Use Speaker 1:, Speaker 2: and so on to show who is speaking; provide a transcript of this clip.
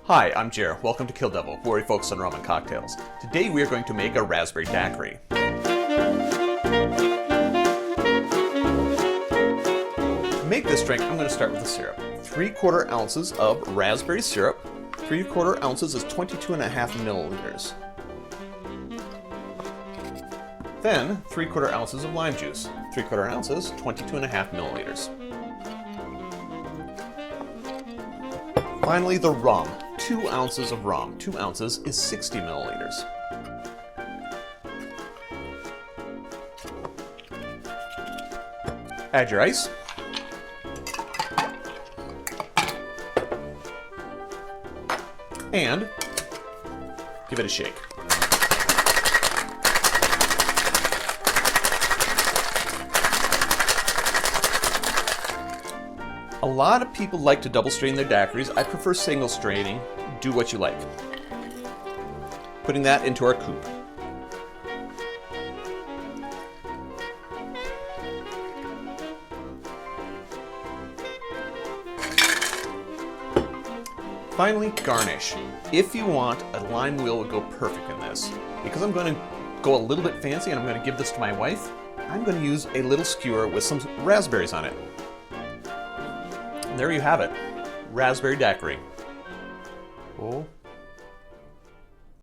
Speaker 1: Hi, I'm Jer. Welcome to Kill-Divill, where we focus on rum and cocktails. Today we are going to make a Raspberry Daiquiri. To make this drink, I'm going to start with the syrup. 3/4 ounces of raspberry syrup. 3/4 ounces is 22.5 milliliters. Then 3/4 ounces of lime juice. 3/4 ounces, 22.5 milliliters. Finally, the rum. 2 ounces of rum. 2 ounces is 60 milliliters. Add your ice. And give it a shake. A lot of people like to double strain their daiquiris. I prefer single straining. Do what you like. Putting that into our coupe. Finally, garnish. If you want, a lime wheel would go perfect in this. Because I'm going to go a little bit fancy and I'm going to give this to my wife, I'm going to use a little skewer with some raspberries on it. There you have it, Raspberry Daiquiri. Oh.